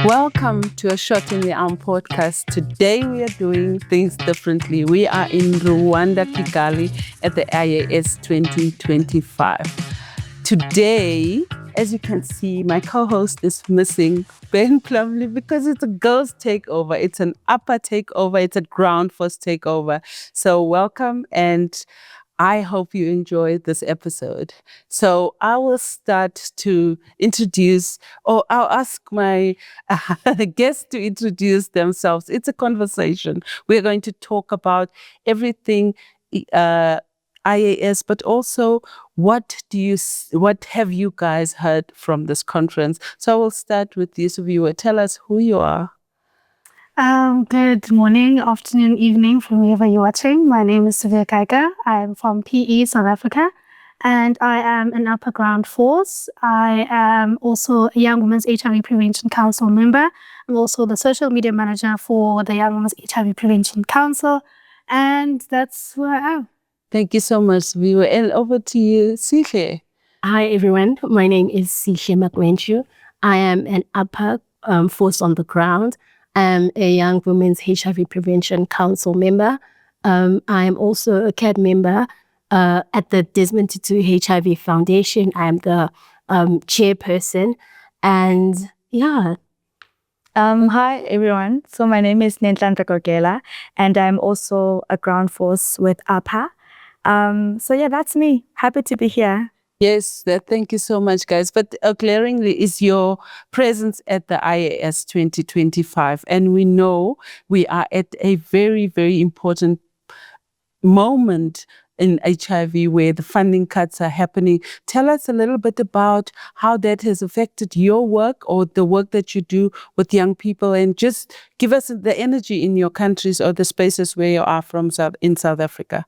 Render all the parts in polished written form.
Welcome to a Shot in the Arm podcast. Today we are doing things differently. We are in Rwanda, Kigali at the IAS 2025. Today, as you can see, my co-host is missing, Ben Plumley, because it's a girls' takeover. It's an APHA takeover. It's a ground force takeover. So welcome, and I hope you enjoyed this episode. So I will start to introduce, or I'll ask my guests to introduce themselves. It's a conversation. We're going to talk about everything IAS, but also what have you guys heard from this conference? So I will start with you, Siviwe. Tell us who you are. Good morning, afternoon, evening from wherever you're watching. My name is Siviwe Gaika. I'm from PE, South Africa, and I am an upper ground force. I am also a Young Women's HIV Prevention Council member. I'm also the social media manager for the Young Women's HIV Prevention Council, and that's who I am. Thank you so much, Siviwe. And over to you, Sihle. Hi, everyone. My name is Sihle Magwentshu. I am an upper force on the ground. I'm a Young Women's HIV Prevention Council member. I am also a CAD member at the Desmond Tutu HIV Foundation. I am the chairperson. And yeah. Hi, everyone. So my name is Sinehlanhla Gogela, and I'm also a ground force with APHA. So yeah, that's me. Happy to be here. Yes, thank you so much, guys. But glaringly is your presence at the IAS 2025. And we know we are at a very, very important moment in HIV where the funding cuts are happening. Tell us a little bit about how that has affected your work or the work that you do with young people, and just give us the energy in your countries or the spaces where you are from in South Africa.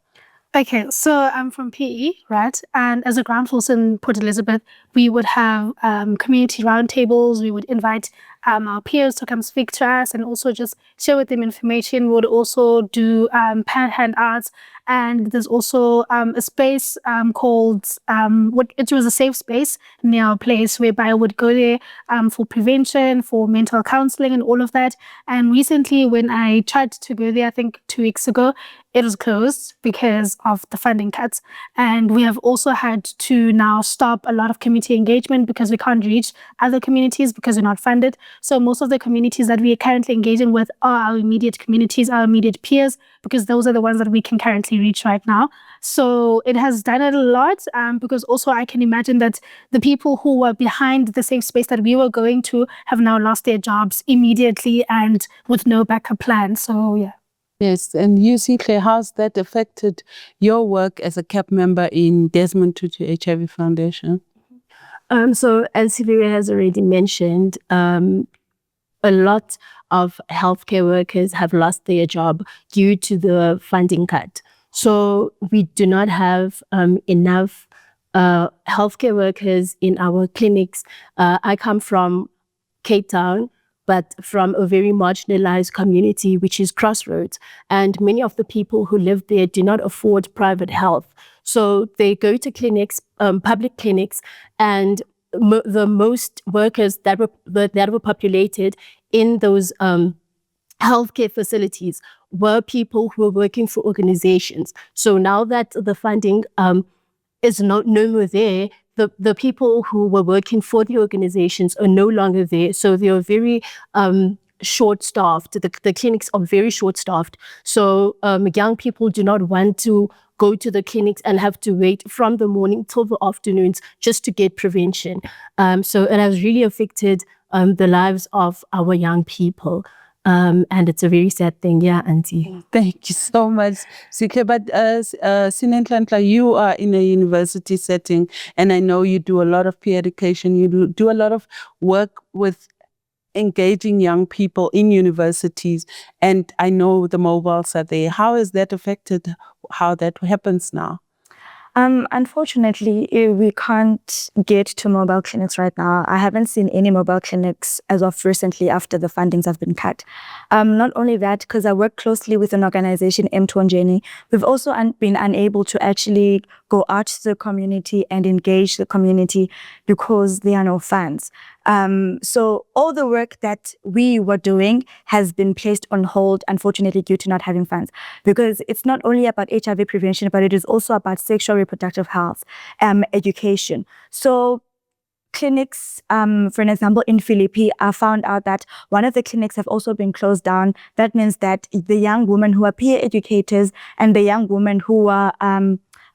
Okay, so I'm from PE, right? And as a ground force in Port Elizabeth, we would have community roundtables. We would invite our peers to come speak to us and also just share with them information. We would also do pen handouts. And there's also a space called, it was a safe space near our place whereby I would go there for prevention, for mental counseling and all of that. And recently when I tried to go there, I think 2 weeks ago, it was closed because of the funding cuts. And we have also had to now stop a lot of community engagement because we can't reach other communities because we're not funded. So most of the communities that we are currently engaging with are our immediate communities, our immediate peers, because those are the ones that we can currently reach right now. So it has done it a lot because also I can imagine that the people who were behind the safe space that we were going to have now lost their jobs immediately and with no backup plan. So yeah. Yes, and you, Sihle, how's that affected your work as a CAP member in Desmond Tutu HIV Foundation? So as Siviwe has already mentioned, a lot of healthcare workers have lost their job due to the funding cut. So we do not have enough healthcare workers in our clinics. I come from Cape Town, but from a very marginalized community, which is Crossroads. And many of the people who live there do not afford private health. So they go to clinics, public clinics, and the most workers that were populated in those healthcare facilities were people who were working for organizations. So now that the funding is no more there, the people who were working for the organizations are no longer there. So they are very short-staffed. The clinics are very short-staffed. So young people do not want to go to the clinics and have to wait from the morning till the afternoons just to get prevention. So it has really affected the lives of our young people. And it's a very sad thing. Yeah, Auntie. Thank you so much, Sihle. But Sinehlanhla, you are in a university setting, and I know you do a lot of peer education. You do a lot of work with engaging young people in universities, and I know the mobiles are there. How has that affected how that happens now? Unfortunately, we can't get to mobile clinics right now. I haven't seen any mobile clinics as of recently after the fundings have been cut. Not only that, because I work closely with an organization, M2 Journey, we've also been unable to actually go out to the community and engage the community because there are no funds. So all the work that we were doing has been placed on hold, unfortunately, due to not having funds. Because it's not only about HIV prevention, but it is also about sexual reproductive health, education. So clinics, for an example, in Philippi, I found out that one of the clinics have also been closed down. That means that the young women who are peer educators and the young women who are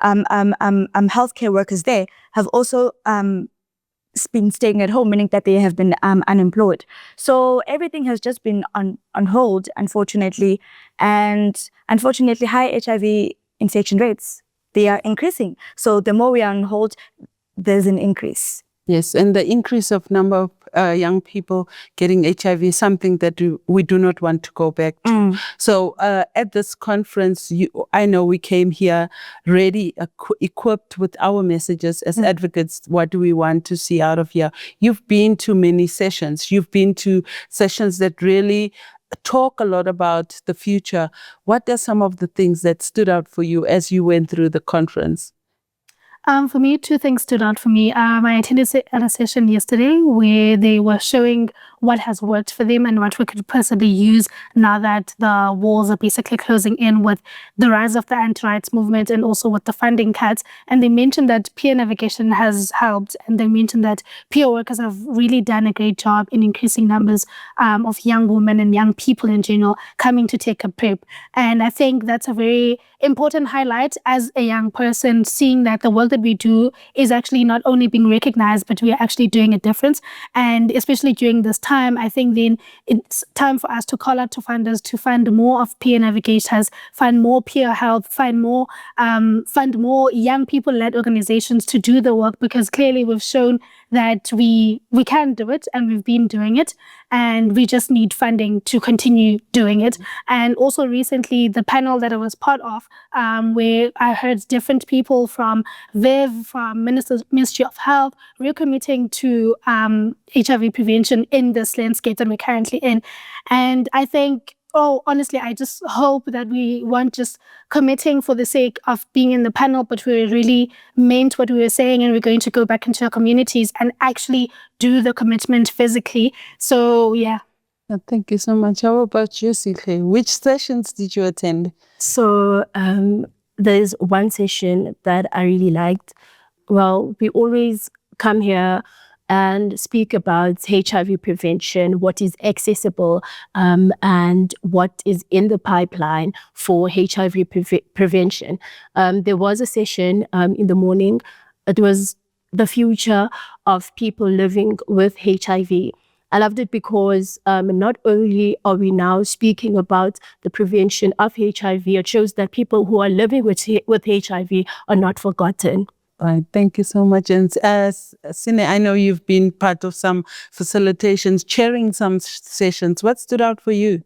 healthcare workers there have also been staying at home, meaning that they have been unemployed. So everything has just been on hold, unfortunately. And unfortunately, high HIV infection rates, they are increasing. So the more we are on hold, there's an increase. Yes, and the increase of number of young people getting HIV is something that we do not want to go back to. So at this conference, I know we came here ready, equipped with our messages as advocates. What do we want to see out of here? You've been to many sessions. You've been to sessions that really talk a lot about the future. What are some of the things that stood out for you as you went through the conference? For me, two things stood out for me. I attended a session yesterday where they were showing what has worked for them and what we could possibly use now that the walls are basically closing in with the rise of the anti-rights movement and also with the funding cuts. And they mentioned that peer navigation has helped, and they mentioned that peer workers have really done a great job in increasing numbers of young women and young people in general coming to take a PrEP. And I think that's a very important highlight as a young person, seeing that the work that we do is actually not only being recognized, but we are actually doing a difference. And especially during this time, I think then it's time for us to call out to funders to fund more of peer navigators, fund more peer health, fund more young people-led organizations to do the work, because clearly we've shown that we can do it and we've been doing it, and we just need funding to continue doing it. And also recently, the panel that I was part of, where I heard different people from VIV, from Ministry of Health, recommitting to HIV prevention in this landscape that we're currently in. And I think, honestly, I just hope that we weren't just committing for the sake of being in the panel, but we really meant what we were saying, and we're going to go back into our communities and actually do the commitment physically. So, yeah. Thank you so much. How about you, Sihle? Which sessions did you attend? So there's one session that I really liked. Well, we always come here and speak about HIV prevention, what is accessible, and what is in the pipeline for HIV prevention. There was a session in the morning. It was the future of people living with HIV. I loved it because not only are we now speaking about the prevention of HIV, it shows that people who are living with HIV are not forgotten. Right. Thank you so much. And Sine, I know you've been part of some facilitations, chairing some sessions. What stood out for you?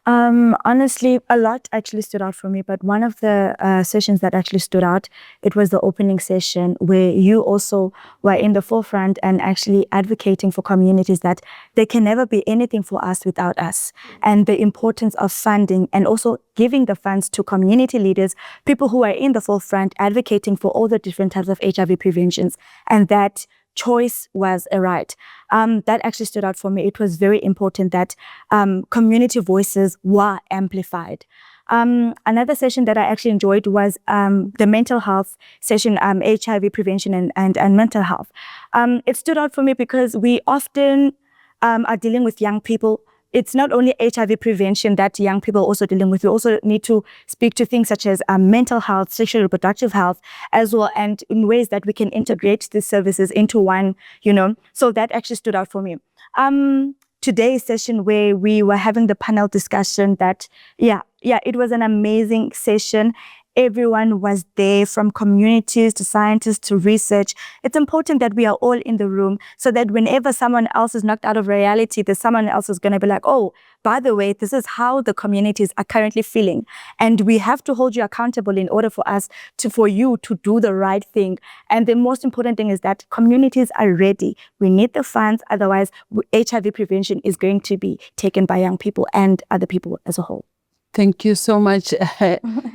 Honestly, a lot actually stood out for me, but one of the sessions that actually stood out, it was the opening session where you also were in the forefront and actually advocating for communities that there can never be anything for us without us, and the importance of funding and also giving the funds to community leaders, people who are in the forefront advocating for all the different types of HIV preventions, and that choice was a right. That actually stood out for me. It was very important that community voices were amplified. Another session that I actually enjoyed was the mental health session, HIV prevention and mental health. It stood out for me because we often are dealing with young people. It's not only HIV prevention that young people are also dealing with. We also need to speak to things such as mental health, sexual reproductive health as well, and in ways that we can integrate these services into one, So that actually stood out for me. Today's session where we were having the panel discussion it was an amazing session. Everyone was there, from communities to scientists to research. It's important that we are all in the room so that whenever someone else is knocked out of reality, there's someone else is going to be like, oh, by the way, this is how the communities are currently feeling. And we have to hold you accountable in order for you to do the right thing. And the most important thing is that communities are ready. We need the funds. Otherwise, HIV prevention is going to be taken by young people and other people as a whole. Thank you so much.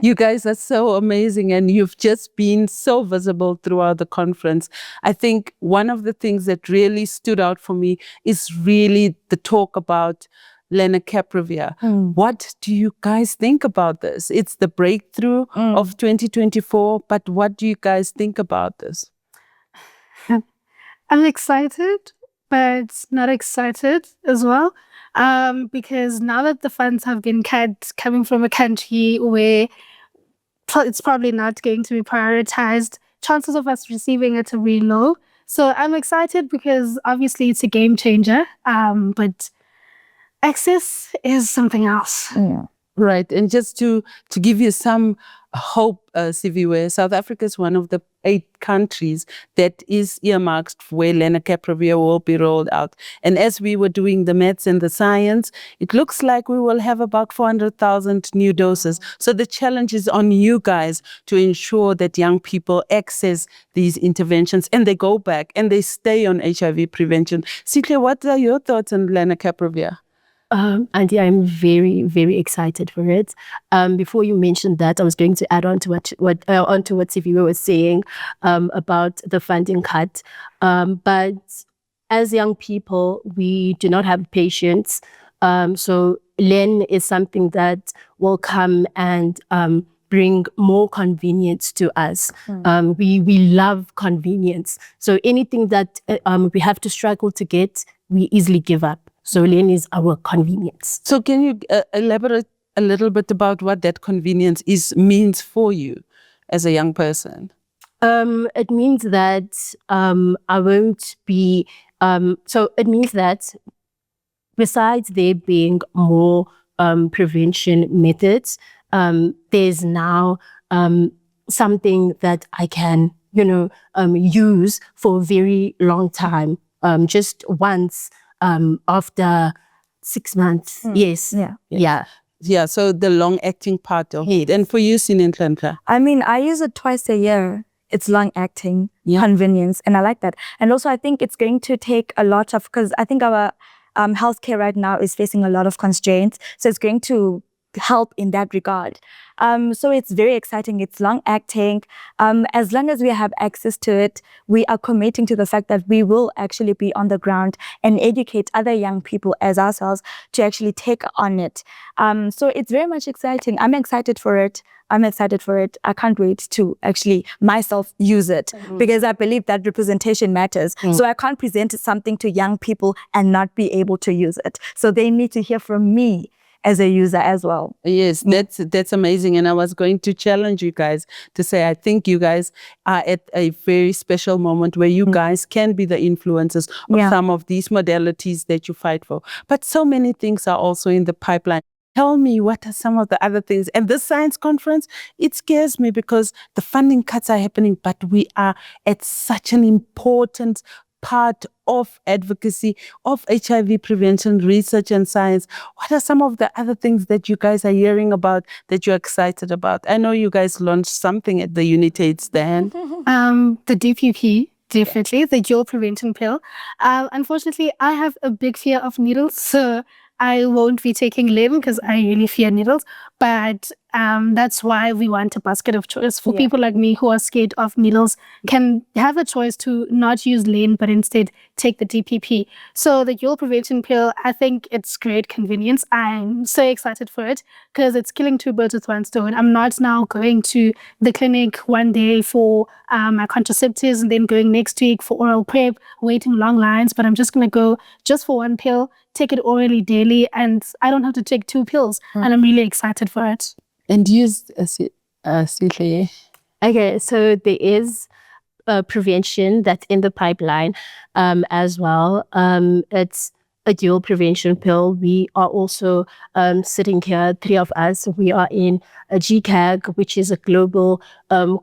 You guys are so amazing, and you've just been so visible throughout the conference. I think one of the things that really stood out for me is really the talk about Lenacapavir. What do you guys think about this? It's the breakthrough of 2024, but what do you guys think about this? I'm excited, but not excited as well. Because now that the funds have been cut, coming from a country where it's probably not going to be prioritized, chances of us receiving it are really low. So I'm excited because obviously it's a game changer. But access is something else. Yeah. Right. And just to give you some hope, Siviwe, South Africa is one of the 8 countries that is earmarked where Lenacapavir will be rolled out. And as we were doing the maths and the science, it looks like we will have about 400,000 new doses. So the challenge is on you guys to ensure that young people access these interventions and they go back and they stay on HIV prevention. Sihle, what are your thoughts on Lenacapavir? Andy, I'm very, very excited for it. Before you mentioned that, I was going to add on to what Siviwe was saying about the funding cut. But as young people, we do not have patience. So Len is something that will come and bring more convenience to us. We love convenience. So anything that we have to struggle to get, we easily give up. So Len is our convenience. So can you elaborate a little bit about what that convenience means for you as a young person? It means that I won't be, so it means that besides there being more prevention methods, there's now something that I can, use for a very long time, just once. After 6 months, yes. Yeah, so the long-acting part of it. And for you, Sinehlanhla? I mean, I use it twice a year. It's long-acting, convenience, and I like that. And also, I think it's going to take a lot of, because I think our healthcare right now is facing a lot of constraints. So it's going to help in that regard. So it's very exciting. It's long-acting. As long as we have access to it, we are committing to the fact that we will actually be on the ground and educate other young people as ourselves to actually take on it. So it's very much exciting. I'm excited for it. I can't wait to actually myself use it because I believe that representation matters. So I can't present something to young people and not be able to use it. So they need to hear from me as a user as well. Yes, that's amazing. And I was going to challenge you guys to say, I think you guys are at a very special moment where you guys can be the influencers of some of these modalities that you fight for. But so many things are also in the pipeline. Tell me, what are some of the other things? And this science conference, it scares me because the funding cuts are happening, but we are at such an important part of advocacy, of HIV prevention, research and science. What are some of the other things that you guys are hearing about that you're excited about? I know you guys launched something at the United stand. The DPP, definitely, the dual prevention pill. Unfortunately, I have a big fear of needles, so I won't be taking Len because I really fear needles. But that's why we want a basket of choice for people like me who are scared of needles, can have a choice to not use Len, but instead take the DPP. So the dual prevention pill, I think it's great convenience. I'm so excited for it because it's killing 2 birds with 1 stone. I'm not now going to the clinic one day for my contraceptives and then going next week for oral prep, waiting long lines, but I'm just going to go just for 1 pill, take it orally daily, and I don't have to take 2 pills. And I'm really excited for it. And use Sihle. Okay, so there is prevention that's in the pipeline as well. It's a dual prevention pill. We are also sitting here, 3 of us. We are in a GCAG, which is a global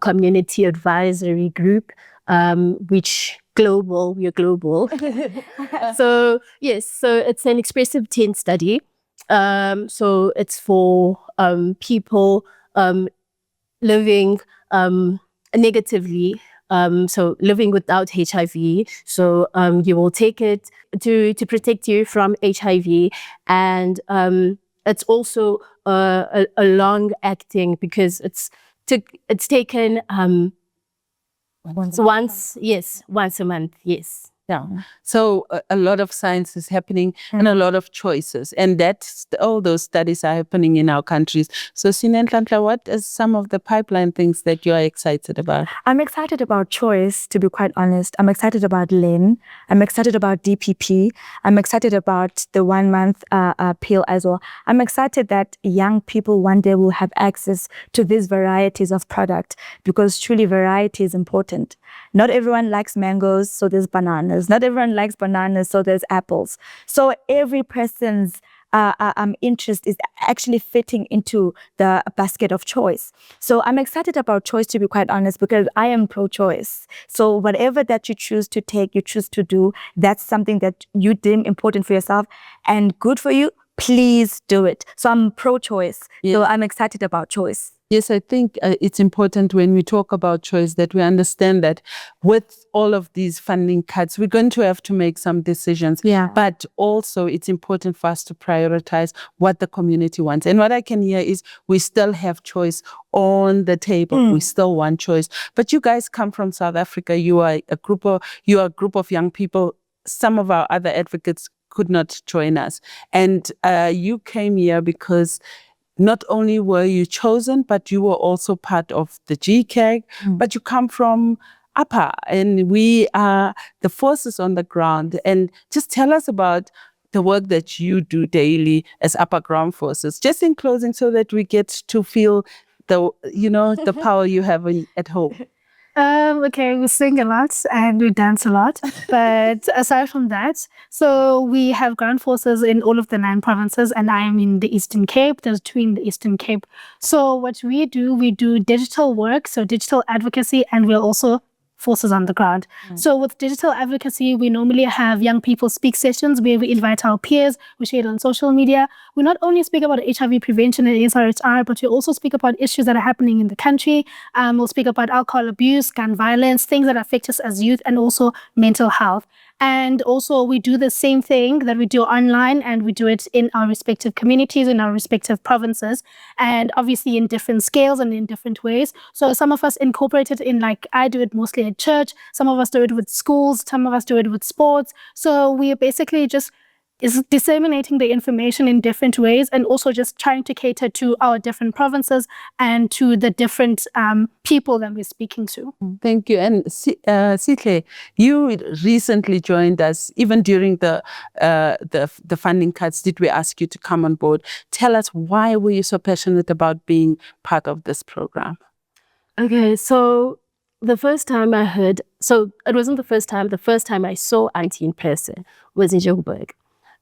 community advisory group, we are global. So yes, so it's an expressive 10 study. So it's for people living negatively, so living without HIV. So you will take it to protect you from HIV, and it's also a long acting because it's taken once a month, yes. Yeah. So a lot of science is happening and a lot of choices. And that's all those studies are happening in our countries. So Sinehlanhla, what is some of the pipeline things that you are excited about? I'm excited about choice, to be quite honest. I'm excited about LEN. I'm excited about DPP. I'm excited about the 1 month pill as well. I'm excited that young people one day will have access to these varieties of product because truly variety is important. Not everyone likes mangoes, so there's bananas. Not everyone likes bananas, so there's apples. So every person's interest is actually fitting into the basket of choice. So I'm excited about choice, to be quite honest, because I am pro-choice. So whatever that you choose to take, you choose to do, that's something that you deem important for yourself and good for you, please do it. So I'm pro-choice. Yes. So I'm excited about choice. Yes, I think it's important when we talk about choice that we understand that with all of these funding cuts, we're going to have to make some decisions. Yeah. But also it's important for us to prioritize what the community wants. And what I can hear is we still have choice on the table. We still want choice. But you guys come from South Africa. You are a group of young people. Some of our other advocates could not join us. And you came here because not only were you chosen, but you were also part of the GCAG, but you come from APHA, and we are the forces on the ground. And just tell us about the work that you do daily as APHA ground forces, just in closing, so that we get to feel the power you have at home. Okay, we sing a lot and we dance a lot. But aside from that, so we have ground forces in all of the 9 provinces, and I am in the Eastern Cape. There's 2 in the Eastern Cape. So what we do digital work, so digital advocacy, and we're also forces on the ground. So with digital advocacy, we normally have young people speak sessions where we invite our peers, we share it on social media. We not only speak about HIV prevention and SRHR, but we also speak about issues that are happening in the country. We'll speak about alcohol abuse, gun violence, things that affect us as youth, and also mental health. And also we do the same thing that we do online, and we do it in our respective communities, in our respective provinces, and obviously in different scales and in different ways. So some of us incorporate it in, like, I do it mostly at church, some of us do it with schools, some of us do it with sports. So we are basically just disseminating the information in different ways, and also just trying to cater to our different provinces and to the different people that we're speaking to. Thank you. And Sihle, you recently joined us. Even during the funding cuts, did we ask you to come on board? Tell us, why were you so passionate about being part of this program? Okay, so the first time I heard, so it wasn't the first time I saw Auntie in person was in Joburg.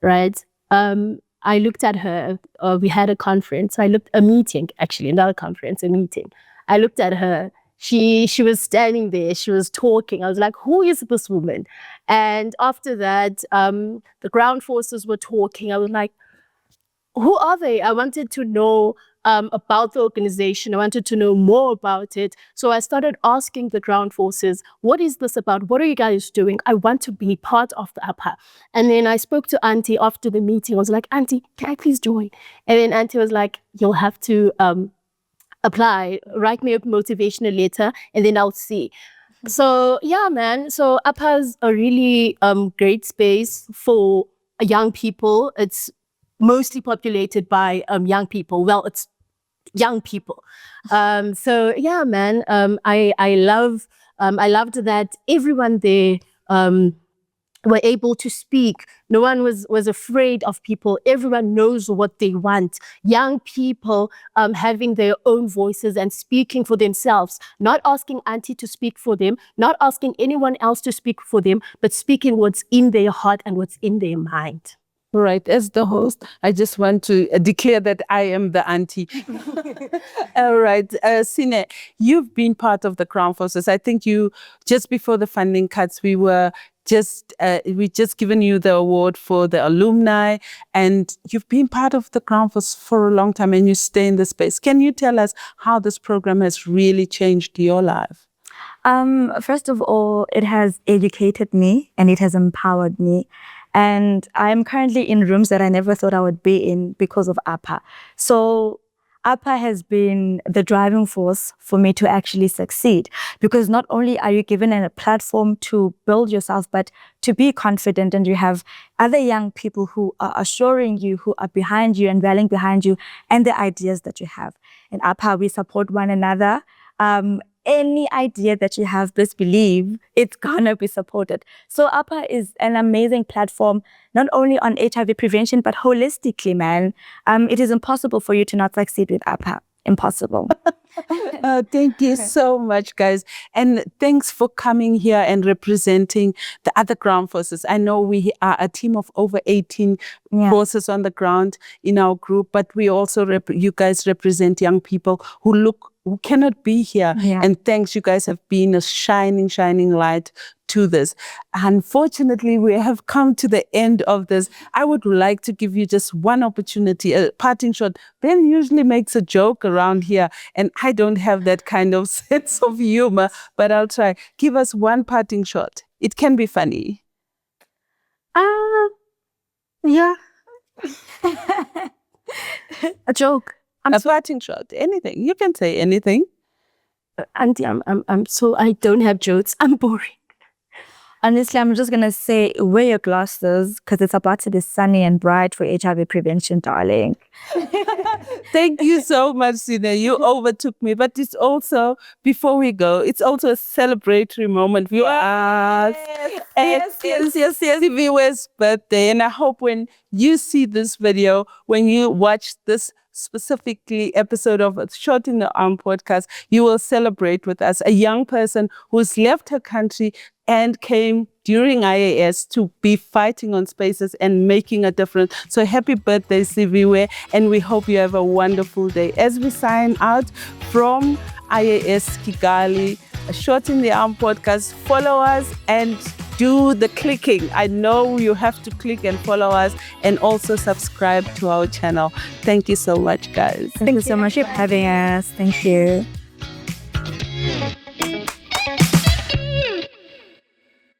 Right. I looked at her. We had a meeting. I looked at her. She was standing there. She was talking. I was like, who is this woman? And after that, the ground forces were talking. I was like, who are they? I wanted to know about the organization. I wanted to know more about it. So I started asking the ground forces, what is this about? What are you guys doing? I want to be part of the APHA. And then I spoke to Auntie after the meeting. I was like, Auntie, can I please join? And then Auntie was like, you'll have to apply, write me a motivational letter, and then I'll see. So yeah, man. So APHA is a really great space for young people. It's mostly populated by young people. Well, it's young people. So yeah, man. I loved that everyone there were able to speak. No one was afraid of people. Everyone knows what they want. Young people having their own voices and speaking for themselves, not asking Auntie to speak for them, not asking anyone else to speak for them, but speaking what's in their heart and what's in their mind. Right. As the host, I just want to declare that I am the auntie. All right. Sine, you've been part of the ground forces. I think you, just before the funding cuts, we just given you the award for the alumni, and you've been part of the ground force for a long time, and you stay in the space. Can you tell us how this program has really changed your life? First of all, it has educated me and it has empowered me. And I'm currently in rooms that I never thought I would be in because of APHA. So APHA has been the driving force for me to actually succeed, because not only are you given a platform to build yourself, but to be confident, and you have other young people who are assuring you, who are behind you and rallying behind you and the ideas that you have. In APHA, we support one another. Any idea that you have, best believe it's gonna be supported. So APHA is an amazing platform, not only on HIV prevention, but holistically, man. It is impossible for you to not succeed with APHA. Impossible. Thank you so much, guys. And thanks for coming here and representing the other ground forces. I know we are a team of over 18 forces on the ground in our group, but we also, you guys represent young people who cannot be here. And thanks, you guys have been a shining light to this. Unfortunately, we have come to the end of this. I would like to give you just one opportunity, a parting shot. Ben usually makes a joke around here, and I don't have that kind of sense of humor, but I'll try. Give us one parting shot. It can be funny. Yeah. A joke. A parting shot. Anything. You can say anything. Auntie, I'm so I don't have jokes. I'm boring. Honestly, I'm just going to say, wear your glasses, because it's about to be sunny and bright for HIV prevention, darling. Thank you so much, Sihle. You overtook me. But it's also, before we go, it's also a celebratory moment for us. Yes. Siviwe's birthday. And I hope when you see this video, when you watch this specifically episode of a Shot in the Arm podcast, you will celebrate with us a young person who's left her country and came during IAS to be fighting on spaces and making a difference. So happy birthday, Siviwe, and we hope you have a wonderful day. As we sign out from IAS Kigali, a Shot in the Arm podcast, follow us and do the clicking. I know you have to click and follow us, and also subscribe to our channel. Thank you so much, guys. Thank you so much for having us. Thank you.